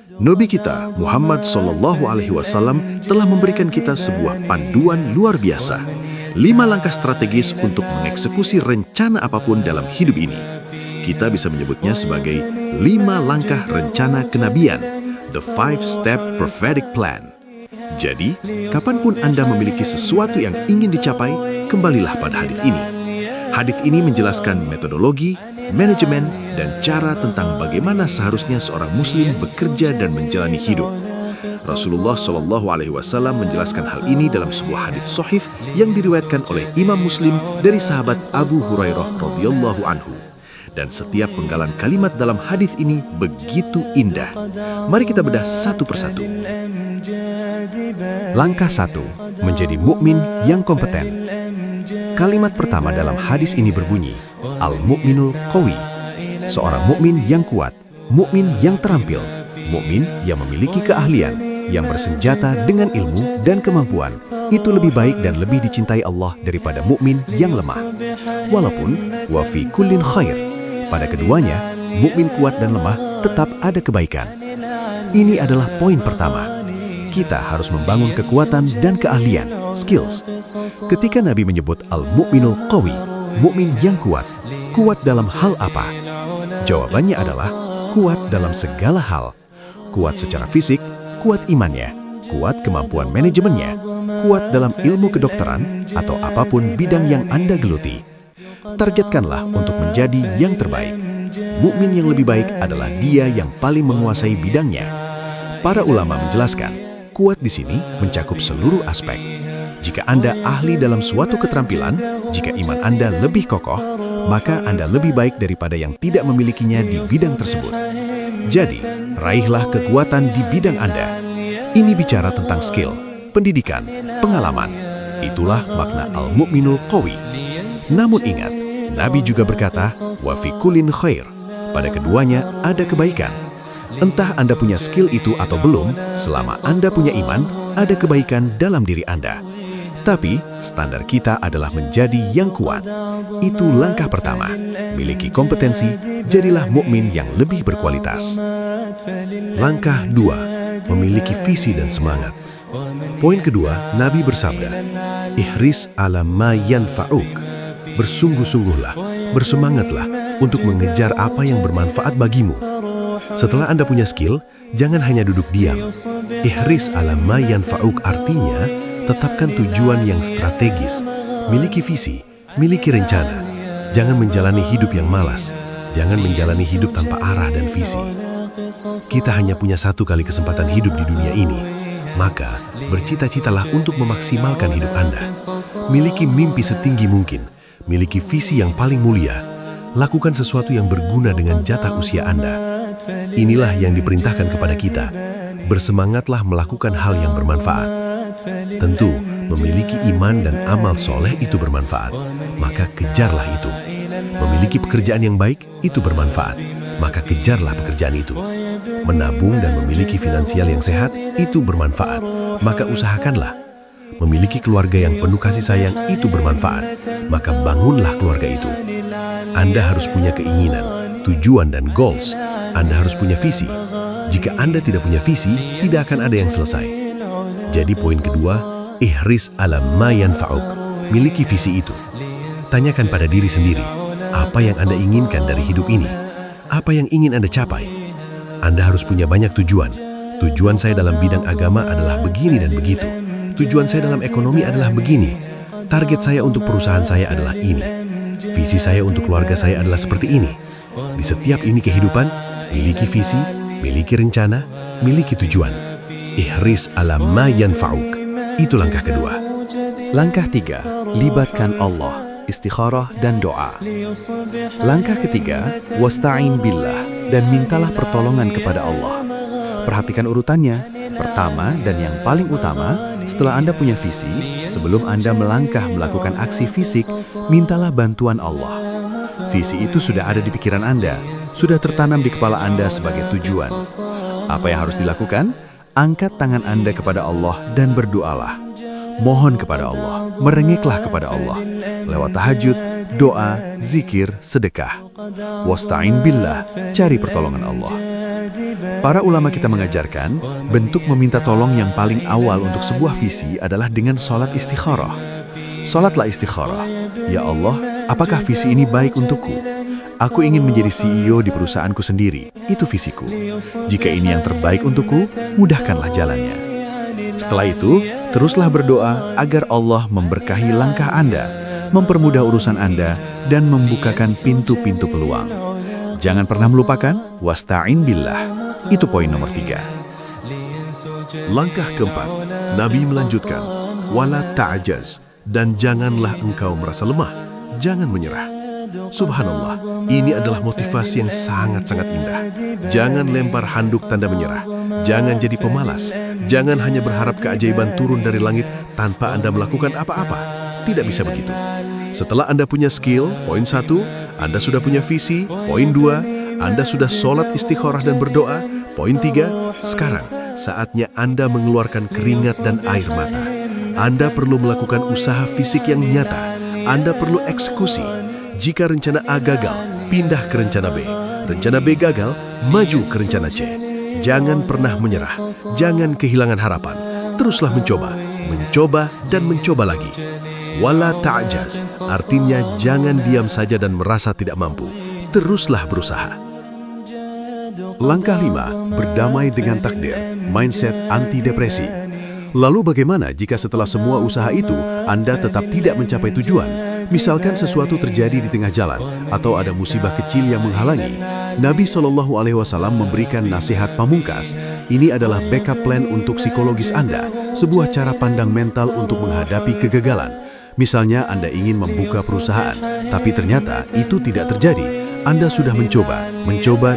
Nabi kita Muhammad SAW telah memberikan kita sebuah panduan luar biasa. 5 langkah strategis untuk mengeksekusi rencana apapun dalam hidup ini. Kita bisa menyebutnya sebagai 5 langkah rencana kenabian, The 5-Step Prophetic Plan. Jadi, kapanpun Anda memiliki sesuatu yang ingin dicapai, kembalilah pada hadis ini. Hadis ini menjelaskan metodologi, manajemen, dan cara tentang bagaimana seharusnya seorang muslim bekerja dan menjalani hidup. Rasulullah SAW menjelaskan hal ini dalam sebuah hadis sahih yang diriwayatkan oleh Imam Muslim dari sahabat Abu Hurairah radhiyallahu anhu. Dan setiap penggalan kalimat dalam hadis ini begitu indah. Mari kita bedah satu persatu. Langkah 1, menjadi mukmin yang kompeten. Kalimat pertama dalam hadis ini berbunyi, Al-Mu'minul Qawi, seorang mukmin yang kuat, mukmin yang terampil, mukmin yang memiliki keahlian, yang bersenjata dengan ilmu dan kemampuan. Itu lebih baik dan lebih dicintai Allah daripada mukmin yang lemah. Walaupun wa fi kullin khair, pada keduanya, mukmin kuat dan lemah tetap ada kebaikan. Ini adalah poin pertama. Kita harus membangun kekuatan dan keahlian, skills. Ketika Nabi menyebut Al-Mu'minul Qawi, mukmin yang kuat, kuat dalam hal apa? Jawabannya adalah kuat dalam segala hal. Kuat secara fisik, kuat imannya, kuat kemampuan manajemennya, kuat dalam ilmu kedokteran, atau apapun bidang yang Anda geluti. Targetkanlah untuk menjadi yang terbaik. Mukmin yang lebih baik adalah dia yang paling menguasai bidangnya. Para ulama menjelaskan, kuat di sini mencakup seluruh aspek. Jika Anda ahli dalam suatu keterampilan, jika iman Anda lebih kokoh, maka Anda lebih baik daripada yang tidak memilikinya di bidang tersebut. Jadi, raihlah kekuatan di bidang Anda. Ini bicara tentang skill, pendidikan, pengalaman. Itulah makna Al-Mu'minul Qawi. Namun ingat, Nabi juga berkata, wa fi kullin khair. Pada keduanya ada kebaikan. Entah Anda punya skill itu atau belum, selama Anda punya iman, ada kebaikan dalam diri Anda. Tapi, standar kita adalah menjadi yang kuat. Itu langkah pertama. Miliki kompetensi, jadilah mukmin yang lebih berkualitas. Langkah 2, memiliki visi dan semangat. Poin kedua, Nabi bersabda, ihris ala ma yanfa'uk. Bersungguh-sungguhlah, bersemangatlah untuk mengejar apa yang bermanfaat bagimu. Setelah Anda punya skill, jangan hanya duduk diam. Ihris ala ma yanfa'uk artinya, tetapkan tujuan yang strategis, miliki visi, miliki rencana. Jangan menjalani hidup yang malas, jangan menjalani hidup tanpa arah dan visi. Kita hanya punya satu kali kesempatan hidup di dunia ini, maka bercita-citalah untuk memaksimalkan hidup Anda. Miliki mimpi setinggi mungkin, miliki visi yang paling mulia, lakukan sesuatu yang berguna dengan jatah usia Anda. Inilah yang diperintahkan kepada kita. Bersemangatlah melakukan hal yang bermanfaat. Tentu, memiliki iman dan amal soleh itu bermanfaat, maka kejarlah itu. Memiliki pekerjaan yang baik itu bermanfaat, maka kejarlah pekerjaan itu. Menabung dan memiliki finansial yang sehat itu bermanfaat, maka usahakanlah. Memiliki keluarga yang penuh kasih sayang itu bermanfaat, maka bangunlah keluarga itu. Anda harus punya keinginan, tujuan dan goals. Anda harus punya visi. Jika Anda tidak punya visi, tidak akan ada yang selesai. Jadi poin kedua, ihris ala ma yanfa'uk. Miliki visi itu. Tanyakan pada diri sendiri, apa yang Anda inginkan dari hidup ini? Apa yang ingin Anda capai? Anda harus punya banyak tujuan. Tujuan saya dalam bidang agama adalah begini dan begitu. Tujuan saya dalam ekonomi adalah begini. Target saya untuk perusahaan saya adalah ini. Visi saya untuk keluarga saya adalah seperti ini. Di setiap ini kehidupan, miliki visi, miliki rencana, miliki tujuan. Ihris ala ma yanfa'uk. Itu langkah kedua. Langkah 3, libatkan Allah, istikharah dan doa. Langkah ketiga, wasta'in billah, dan mintalah pertolongan kepada Allah. Perhatikan urutannya. Pertama dan yang paling utama, setelah Anda punya visi, sebelum Anda melangkah melakukan aksi fisik, mintalah bantuan Allah. Visi itu sudah ada di pikiran Anda, sudah tertanam di kepala Anda sebagai tujuan. Apa yang harus dilakukan? Angkat tangan Anda kepada Allah dan berdoalah. Mohon kepada Allah, merengeklah kepada Allah. Lewat tahajud, doa, zikir, sedekah. Wasta'in billah, cari pertolongan Allah. Para ulama kita mengajarkan, bentuk meminta tolong yang paling awal untuk sebuah visi adalah dengan sholat istikharah. Sholatlah istikharah. Ya Allah, apakah visi ini baik untukku? Aku ingin menjadi CEO di perusahaanku sendiri. Itu visiku. Jika ini yang terbaik untukku, mudahkanlah jalannya. Setelah itu, teruslah berdoa agar Allah memberkahi langkah Anda, mempermudah urusan Anda, dan membukakan pintu-pintu peluang. Jangan pernah melupakan, wasta'in billah. Itu poin nomor 3. Langkah keempat, Nabi melanjutkan, wala ta'jaz, dan janganlah engkau merasa lemah, jangan menyerah. Subhanallah, ini adalah motivasi yang sangat-sangat indah. Jangan lempar handuk tanda menyerah. Jangan jadi pemalas. Jangan hanya berharap keajaiban turun dari langit tanpa Anda melakukan apa-apa. Tidak bisa begitu. Setelah Anda punya skill, poin 1, Anda sudah punya visi, poin 2, Anda sudah sholat istikharah dan berdoa, poin 3, sekarang saatnya Anda mengeluarkan keringat dan air mata. Anda perlu melakukan usaha fisik yang nyata. Anda perlu eksekusi. Jika rencana A gagal, pindah ke rencana B. Rencana B gagal, maju ke rencana C. Jangan pernah menyerah. Jangan kehilangan harapan. Teruslah mencoba, mencoba, dan mencoba lagi. Wala ta'jaz, artinya jangan diam saja dan merasa tidak mampu. Teruslah berusaha. Langkah 5, berdamai dengan takdir, mindset anti depresi. Lalu bagaimana jika setelah semua usaha itu, Anda tetap tidak mencapai tujuan? Misalkan sesuatu terjadi di tengah jalan, atau ada musibah kecil yang menghalangi. Nabi SAW memberikan nasihat pamungkas. Ini adalah backup plan untuk psikologis Anda, sebuah cara pandang mental untuk menghadapi kegagalan. Misalnya Anda ingin membuka perusahaan, tapi ternyata itu tidak terjadi. Anda sudah mencoba,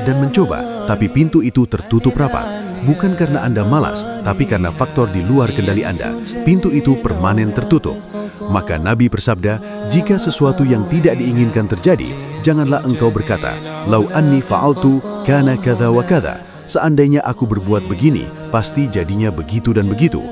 dan mencoba, tapi pintu itu tertutup rapat. Bukan karena Anda malas, tapi karena faktor di luar kendali Anda. Pintu itu permanen tertutup. Maka Nabi bersabda, jika sesuatu yang tidak diinginkan terjadi, janganlah engkau berkata, "Lau anni fa'altu kana kadza wa kadza." Seandainya aku berbuat begini, pasti jadinya begitu dan begitu.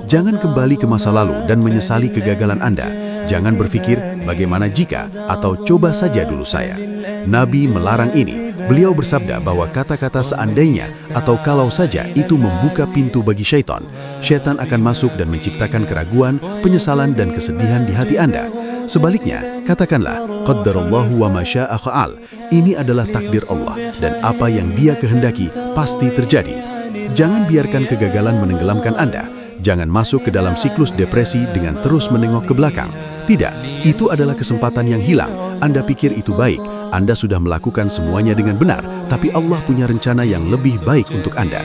Jangan kembali ke masa lalu dan menyesali kegagalan Anda. Jangan berpikir, bagaimana jika, atau coba saja dulu saya. Nabi melarang ini. Beliau bersabda bahwa kata-kata seandainya atau kalau saja itu membuka pintu bagi syaitan. Syaitan akan masuk dan menciptakan keraguan, penyesalan, dan kesedihan di hati Anda. Sebaliknya, katakanlah, qaddarallahu wa ma syaa fa'al. Ini adalah takdir Allah, dan apa yang Dia kehendaki pasti terjadi. Jangan biarkan kegagalan menenggelamkan Anda. Jangan masuk ke dalam siklus depresi dengan terus menengok ke belakang. Tidak, itu adalah kesempatan yang hilang. Anda pikir itu baik, Anda sudah melakukan semuanya dengan benar, tapi Allah punya rencana yang lebih baik untuk Anda.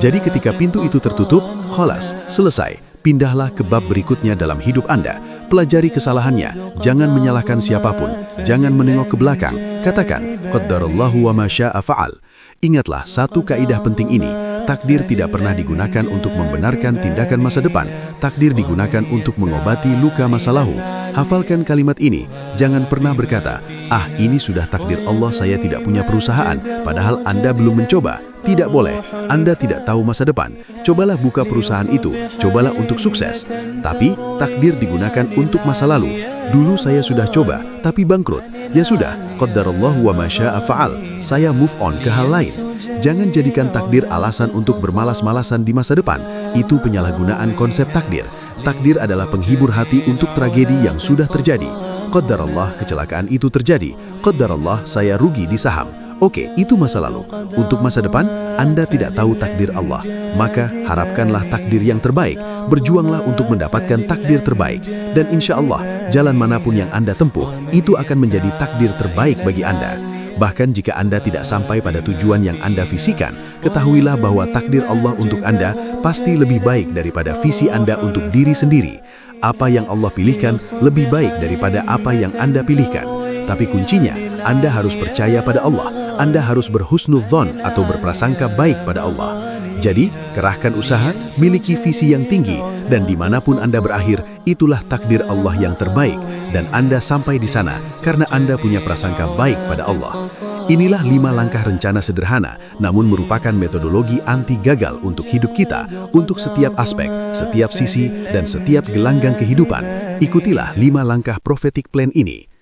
Jadi ketika pintu itu tertutup, khalas, selesai. Pindahlah ke bab berikutnya dalam hidup Anda. Pelajari kesalahannya, jangan menyalahkan siapapun, jangan menengok ke belakang. Katakan, qaddarallahu wa ma syaa fa'al. Ingatlah satu kaidah penting ini, takdir tidak pernah digunakan untuk membenarkan tindakan masa depan. Takdir digunakan untuk mengobati luka masa lalu. Hafalkan kalimat ini, jangan pernah berkata, "Ah, ini sudah takdir Allah, saya tidak punya perusahaan," padahal Anda belum mencoba. Tidak boleh, Anda tidak tahu masa depan. Cobalah buka perusahaan itu, cobalah untuk sukses. Tapi, takdir digunakan untuk masa lalu. Dulu saya sudah coba, tapi bangkrut. Ya sudah, qaddarallahu wa ma syaa fa'al. Saya move on ke hal lain. Jangan jadikan takdir alasan untuk bermalas-malasan di masa depan. Itu penyalahgunaan konsep takdir. Takdir adalah penghibur hati untuk tragedi yang sudah terjadi. Qaddarallah, kecelakaan itu terjadi. Qaddarallah, saya rugi di saham. Oke, itu masa lalu. Untuk masa depan, Anda tidak tahu takdir Allah. Maka harapkanlah takdir yang terbaik. Berjuanglah untuk mendapatkan takdir terbaik. Dan insya Allah, jalan manapun yang Anda tempuh, itu akan menjadi takdir terbaik bagi Anda. Bahkan jika Anda tidak sampai pada tujuan yang Anda visikan, ketahuilah bahwa takdir Allah untuk Anda pasti lebih baik daripada visi Anda untuk diri sendiri. Apa yang Allah pilihkan lebih baik daripada apa yang Anda pilihkan. Tapi kuncinya, Anda harus percaya pada Allah. Anda harus berhusnudzon atau berprasangka baik pada Allah. Jadi, kerahkan usaha, miliki visi yang tinggi, dan dimanapun Anda berakhir, itulah takdir Allah yang terbaik, dan Anda sampai di sana karena Anda punya prasangka baik pada Allah. Inilah 5 langkah rencana sederhana, namun merupakan metodologi anti gagal untuk hidup kita, untuk setiap aspek, setiap sisi, dan setiap gelanggang kehidupan. Ikutilah 5 langkah prophetic plan ini.